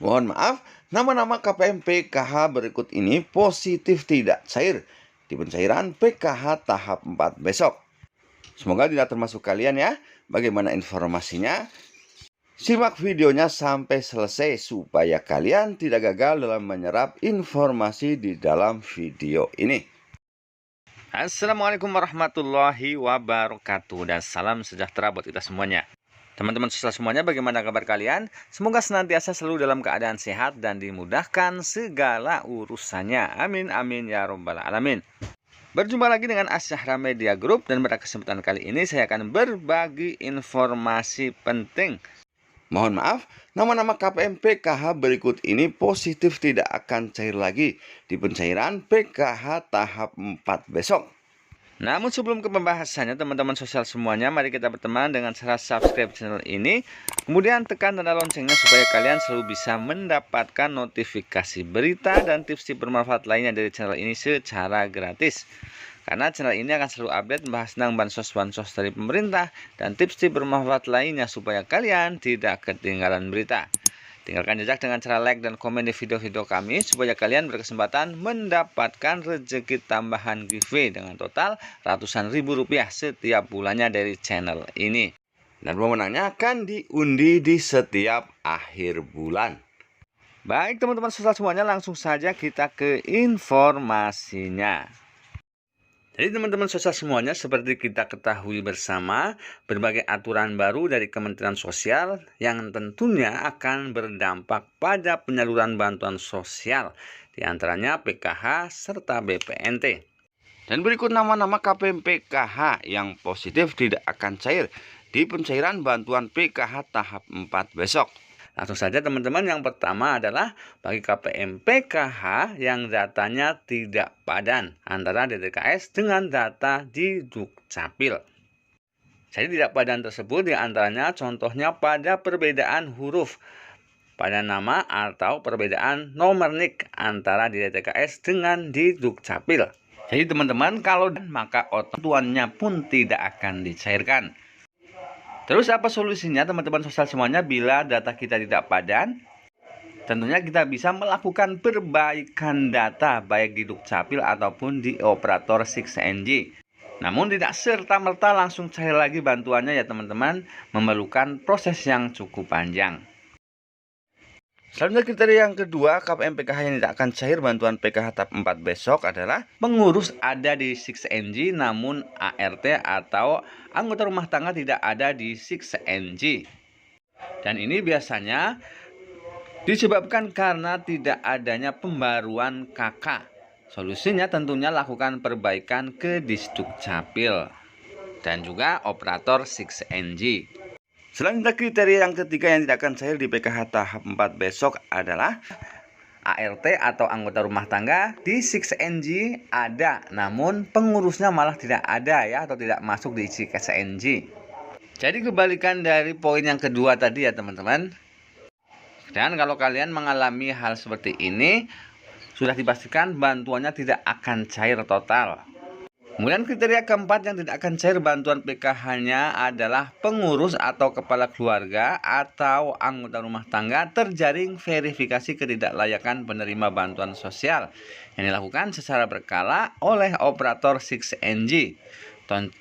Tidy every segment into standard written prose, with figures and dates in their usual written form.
Mohon maaf, nama-nama KPM PKH berikut ini positif tidak cair di pencairan PKH tahap 4 besok. Semoga tidak termasuk kalian ya. Bagaimana informasinya? Simak videonya sampai selesai supaya kalian tidak gagal dalam menyerap informasi di dalam video ini. Assalamualaikum warahmatullahi wabarakatuh dan salam sejahtera buat kita semuanya. Teman-teman sosial semuanya, bagaimana kabar kalian? Semoga senantiasa selalu dalam keadaan sehat dan dimudahkan segala urusannya. Amin amin ya robbal alamin. Berjumpa lagi dengan Asyahra Media Group, dan pada kesempatan kali ini saya akan berbagi informasi penting. Mohon maaf, nama-nama KPM PKH berikut ini positif tidak akan cair lagi di pencairan PKH tahap 4 besok. Namun sebelum ke pembahasannya, teman-teman sosial semuanya, mari kita berteman dengan cara subscribe channel ini, kemudian tekan tanda loncengnya supaya kalian selalu bisa mendapatkan notifikasi berita dan tips-tips bermanfaat lainnya dari channel ini secara gratis. Karena channel ini akan selalu update membahas tentang bansos-bansos dari pemerintah dan tips-tips bermanfaat lainnya supaya kalian tidak ketinggalan berita. Tinggalkan jejak dengan cara like dan komen di video-video kami supaya kalian berkesempatan mendapatkan rezeki tambahan giveaway dengan total ratusan ribu rupiah setiap bulannya dari channel ini. Dan pemenangnya akan diundi di setiap akhir bulan. Baik teman-teman sosial semuanya, langsung saja kita ke informasinya. Jadi teman-teman sosial semuanya, seperti kita ketahui bersama, berbagai aturan baru dari Kementerian Sosial yang tentunya akan berdampak pada penyaluran bantuan sosial, diantaranya PKH serta BPNT. Dan berikut nama-nama KPM PKH yang positif tidak akan cair di pencairan bantuan PKH tahap 4 besok. Langsung saja teman-teman, yang pertama adalah bagi KPM PKH yang datanya tidak padan antara DTKS dengan data di Dukcapil. Jadi tidak padan tersebut diantaranya contohnya pada perbedaan huruf pada nama atau perbedaan nomor NIK antara di DTKS dengan di Dukcapil. Jadi teman-teman, kalau maka bantuannya pun tidak akan dicairkan. Terus apa solusinya teman-teman sosial semuanya bila data kita tidak padan? Tentunya kita bisa melakukan perbaikan data baik di Dukcapil ataupun di operator 6NG. Namun tidak serta-merta langsung cair lagi bantuannya ya teman-teman, memerlukan proses yang cukup panjang. Selanjutnya kriteria yang kedua KPM PKH yang tidak akan cair bantuan PKH tahap 4 besok adalah pengurus ada di 6NG namun ART atau anggota rumah tangga tidak ada di 6NG. Dan ini biasanya disebabkan karena tidak adanya pembaruan KK. Solusinya tentunya lakukan perbaikan ke Disdukcapil dan juga operator 6NG. Selanjutnya kriteria yang ketiga yang tidak akan cair di PKH tahap 4 besok adalah ART atau anggota rumah tangga di 6NG ada, namun pengurusnya malah tidak ada ya, atau tidak masuk di 6NG. Jadi kebalikan dari poin yang kedua tadi ya teman-teman. Dan kalau kalian mengalami hal seperti ini, sudah dipastikan bantuannya tidak akan cair total. Kemudian kriteria keempat yang tidak akan cair bantuan PKH-nya adalah pengurus atau kepala keluarga atau anggota rumah tangga terjaring verifikasi ketidaklayakan penerima bantuan sosial yang dilakukan secara berkala oleh operator 6NG.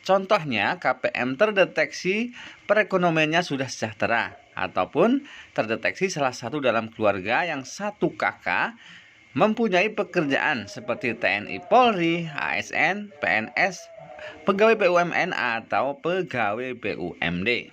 Contohnya KPM terdeteksi perekonomiannya sudah sejahtera ataupun terdeteksi salah satu dalam keluarga yang satu kakak mempunyai pekerjaan seperti TNI Polri, ASN, PNS, pegawai BUMN atau pegawai BUMD.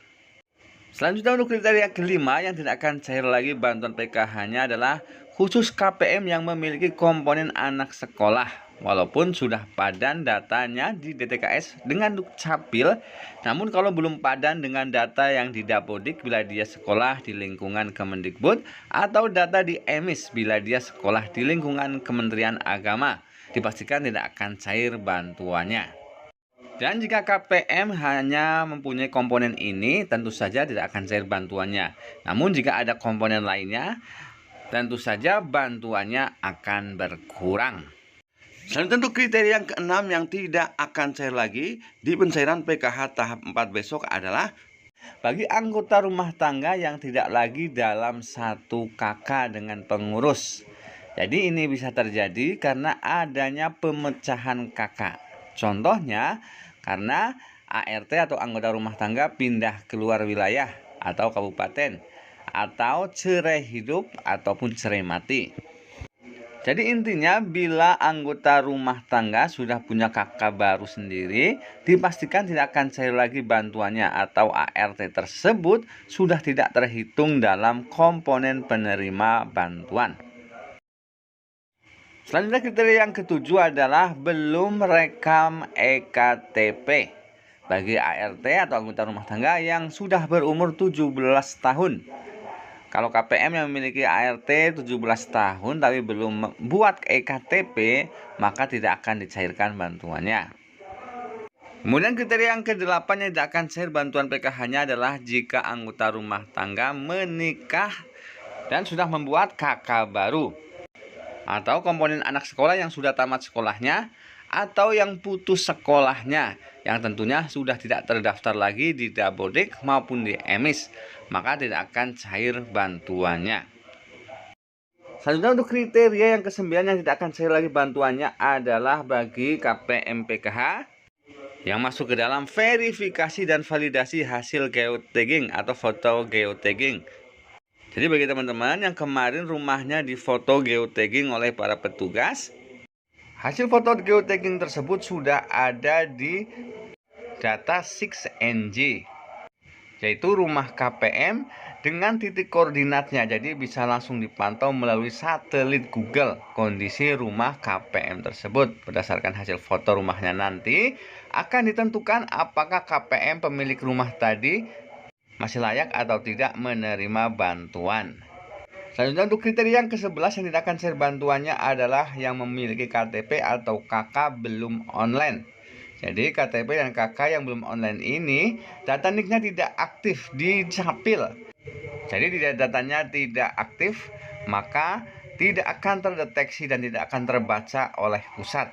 Selanjutnya untuk kriteria kelima yang tidak akan cair lagi bantuan PKH-nya adalah khusus KPM yang memiliki komponen anak sekolah. Walaupun sudah padan datanya di DTKS dengan Dukcapil, namun kalau belum padan dengan data yang di Dapodik bila dia sekolah di lingkungan Kemendikbud atau data di EMIS bila dia sekolah di lingkungan Kementerian Agama, dipastikan tidak akan cair bantuannya. Dan jika KPM hanya mempunyai komponen ini, tentu saja tidak akan cair bantuannya. Namun jika ada komponen lainnya, tentu saja bantuannya akan berkurang. Selanjutnya untuk kriteria yang keenam yang tidak akan cair lagi di pencairan PKH tahap 4 besok adalah Bagi anggota rumah tangga yang tidak lagi dalam satu kakak dengan pengurus. Jadi ini bisa terjadi karena adanya pemecahan kakak. Contohnya karena ART atau anggota rumah tangga pindah keluar wilayah atau kabupaten, atau cerai hidup ataupun cerai mati. Jadi intinya bila anggota rumah tangga sudah punya kakak baru sendiri, dipastikan tidak akan cair lagi bantuannya atau ART tersebut sudah tidak terhitung dalam komponen penerima bantuan. Selanjutnya kriteria yang ketujuh adalah belum rekam EKTP bagi ART atau anggota rumah tangga yang sudah berumur 17 tahun. Kalau KPM yang memiliki ART 17 tahun tapi belum membuat EKTP, maka tidak akan dicairkan bantuannya. Kemudian kriteria yang ke-8 yang tidak akan cair bantuan PKH-nya adalah jika anggota rumah tangga menikah dan sudah membuat kakak baru, atau komponen anak sekolah yang sudah tamat sekolahnya, atau yang putus sekolahnya, yang tentunya sudah tidak terdaftar lagi di Dabodik maupun di EMIS, maka tidak akan cair bantuannya. Selanjutnya untuk kriteria yang ke-9 yang tidak akan cair lagi bantuannya adalah bagi KPM PKH yang masuk ke dalam verifikasi dan validasi hasil geotagging atau foto geotagging. Jadi bagi teman-teman yang kemarin rumahnya difoto geotagging oleh para petugas, hasil foto geotagging tersebut sudah ada di data 6NG, yaitu rumah KPM dengan titik koordinatnya. Jadi bisa langsung dipantau melalui satelit Google kondisi rumah KPM tersebut. Berdasarkan hasil foto rumahnya nanti akan ditentukan apakah KPM pemilik rumah tadi masih layak atau tidak menerima bantuan. Selanjutnya untuk kriteria yang ke-11 yang tidak akan cair bantuannya adalah yang memiliki KTP atau KK belum online. Jadi KTP dan KK yang belum online ini data NIK-nya tidak aktif di Capil. Jadi datanya tidak aktif, maka tidak akan terdeteksi dan tidak akan terbaca oleh pusat.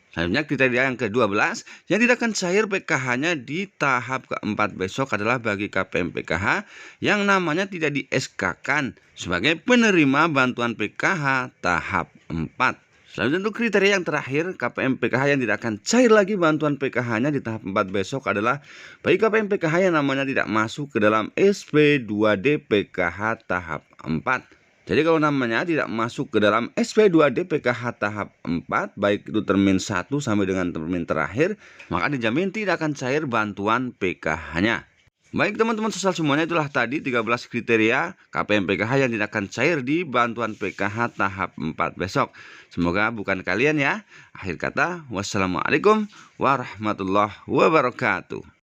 Selanjutnya kriteria yang ke-12 yang tidak akan cair PKH-nya di tahap keempat besok adalah bagi KPM PKH yang namanya tidak di SK-kan sebagai penerima bantuan PKH tahap 4. Selanjutnya untuk kriteria yang terakhir KPM PKH yang tidak akan cair lagi bantuan PKH-nya di tahap 4 besok adalah bagi KPM PKH yang namanya tidak masuk ke dalam SP2D PKH tahap 4. Jadi kalau namanya tidak masuk ke dalam SP2D PKH tahap 4, baik itu termin 1 sampai dengan termin terakhir, maka dijamin tidak akan cair bantuan PKH-nya. Baik teman-teman sosial semuanya, itulah tadi 13 kriteria KPM PKH yang tidak akan cair di bantuan PKH tahap 4 besok. Semoga bukan kalian ya. Akhir kata, wassalamualaikum warahmatullahi wabarakatuh.